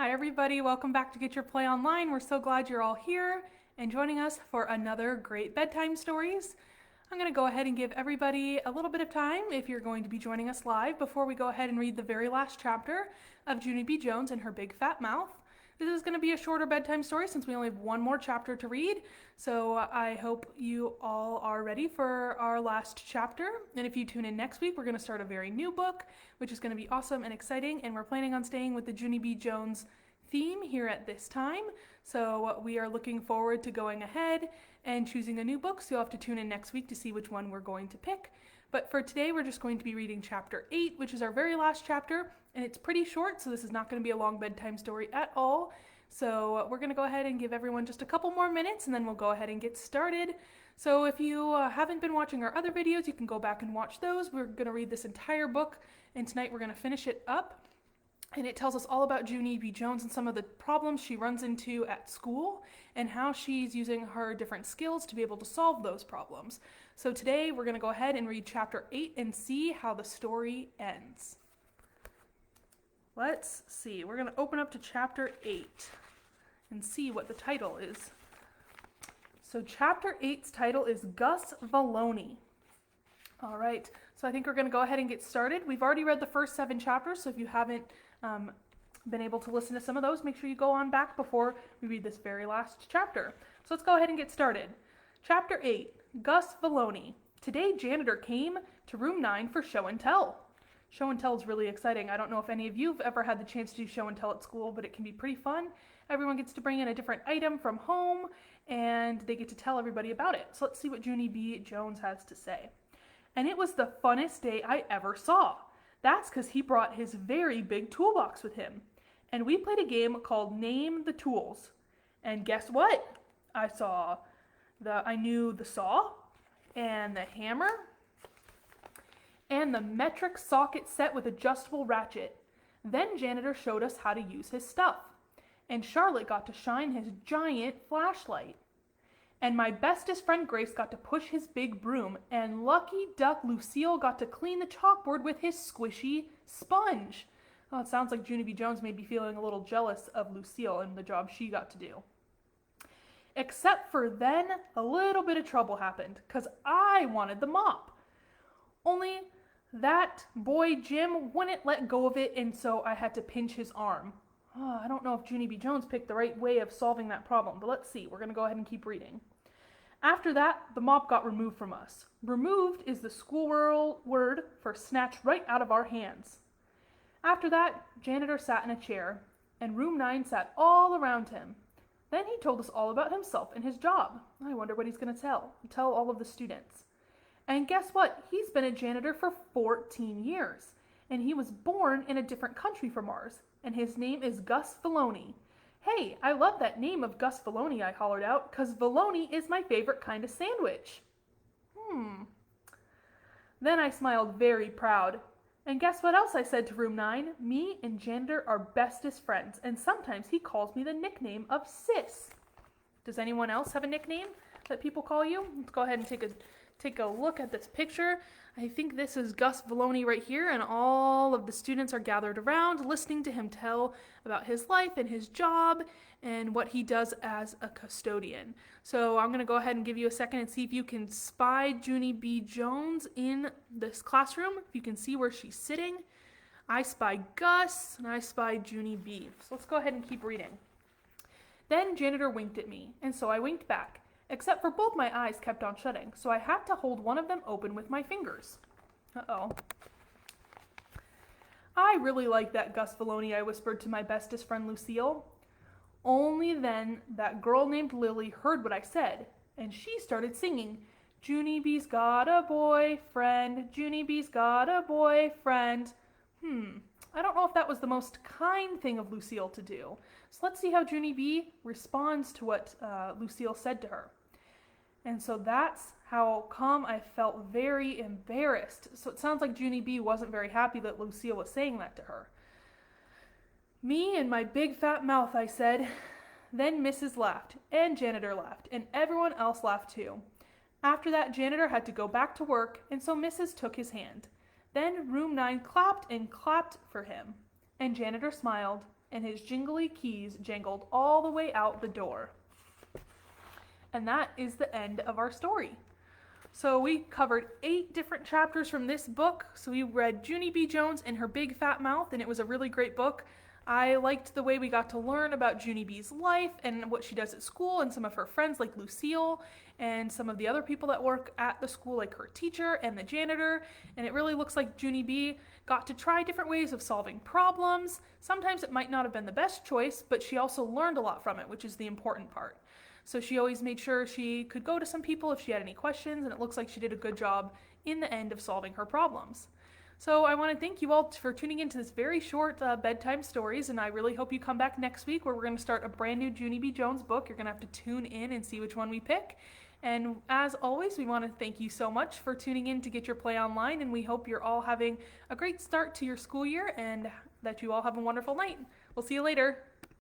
Hi everybody, welcome back to Get Your Play Online. We're so glad you're all here and joining us for another great bedtime stories. I'm going to go ahead and give everybody a little bit of time if you're going to be joining us live before we go ahead and read the very last chapter of Junie B. Jones and Her Big Fat Mouth. This is going to be a shorter bedtime story since we only have one more chapter to read, so I hope you all are ready for our last chapter. And if you tune in next week, we're going to start a very new book, which is going to be awesome and exciting, and we're planning on staying with the Junie B. Jones theme here at this time. So we are looking forward to going ahead and choosing a new book, so you'll have to tune in next week to see which one we're going to pick. But for today, we're just going to be reading chapter 8, which is our very last chapter, and it's pretty short, so this is not going to be a long bedtime story at all. So we're going to go ahead and give everyone just a couple more minutes, and then we'll go ahead and get started. So if you haven't been watching our other videos, you can go back and watch those. We're going to read this entire book, and tonight we're going to finish it up. And it tells us all about Junie B. Jones and some of the problems she runs into at school and how she's using her different skills to be able to solve those problems. So today we're going to go ahead and read chapter 8 and see how the story ends. Let's see. We're going to open up to chapter 8 and see what the title is. So chapter 8's title is Gus Valoni. All right, so I think we're going to go ahead and get started. We've already read the first 7 chapters, so if you haven't been able to listen to some of those, make sure you go on back before we read this very last chapter. So let's go ahead and get started. Chapter 8, Gus Valoni. Today janitor came to room 9 for show and tell. Show and tell is really exciting. I don't know if any of you have ever had the chance to do show and tell at school, but it can be pretty fun. Everyone gets to bring in a different item from home, and they get to tell everybody about it. So let's see what Junie B. Jones has to say. And it was the funnest day I ever saw. That's because he brought his very big toolbox with him. And we played a game called Name the Tools. And guess what? I knew the saw, and the hammer, and the metric socket set with adjustable ratchet. Then janitor showed us how to use his stuff. And Charlotte got to shine his giant flashlight. And my bestest friend Grace got to push his big broom, and lucky duck Lucille got to clean the chalkboard with his squishy sponge. Oh, it sounds like Junie B. Jones may be feeling a little jealous of Lucille and the job she got to do. Except for then, a little bit of trouble happened, because I wanted the mop. Only that boy Jim wouldn't let go of it, and so I had to pinch his arm. Oh, I don't know if Junie B. Jones picked the right way of solving that problem, but let's see. We're going to go ahead and keep reading. After that, the mop got removed from us. Removed is the school word for snatched right out of our hands. After that, janitor sat in a chair, and room 9 sat all around him. Then he told us all about himself and his job. I wonder what he's going to tell all of the students. And guess what? He's been a janitor for 14 years, and he was born in a different country from ours, and his name is Gus Valoni. Hey, I love that name of Gus Valoni, I hollered out, 'cause Valoni is my favorite kind of sandwich. Then I smiled very proud. And guess what else I said to room 9? Me and janitor are bestest friends, and sometimes he calls me the nickname of Sis. Does anyone else have a nickname that people call you? Let's go ahead and take a look at this picture. I think this is Gus Valoni right here, and all of the students are gathered around listening to him tell about his life and his job and what he does as a custodian. So I'm going to go ahead and give you a second and see if you can spy Junie B. Jones in this classroom. If you can see where she's sitting. I spy Gus, and I spy Junie B. So let's go ahead and keep reading. Then janitor winked at me, and so I winked back. Except for both my eyes kept on shutting, so I had to hold one of them open with my fingers. Uh-oh. I really like that Gus Valoni, I whispered to my bestest friend Lucille. Only then that girl named Lily heard what I said, and she started singing, Junie B's got a boyfriend, Junie B's got a boyfriend. I don't know if that was the most kind thing of Lucille to do. So let's see how Junie B responds to what Lucille said to her. And so that's how come I felt very embarrassed. So it sounds like Junie B wasn't very happy that Lucille was saying that to her. Me and my big fat mouth, I said. Then Mrs. laughed, and janitor laughed, and everyone else laughed too. After that, janitor had to go back to work, and so Mrs. took his hand. Then room 9 clapped and clapped for him, and janitor smiled, and his jingly keys jangled all the way out the door. And that is the end of our story. So we covered 8 different chapters from this book. So we read Junie B. Jones and Her Big Fat Mouth, and it was a really great book. I liked the way we got to learn about Junie B's life and what she does at school, and some of her friends like Lucille and some of the other people that work at the school, like her teacher and the janitor. And it really looks like Junie B got to try different ways of solving problems. Sometimes it might not have been the best choice, but she also learned a lot from it, which is the important part. So she always made sure she could go to some people if she had any questions, and it looks like she did a good job in the end of solving her problems. So I want to thank you all for tuning into this very short bedtime stories, and I really hope you come back next week where we're going to start a brand new Junie B. Jones book. You're going to have to tune in and see which one we pick. And as always, we want to thank you so much for tuning in to Get Your Play Online, and we hope you're all having a great start to your school year and that you all have a wonderful night. We'll see you later.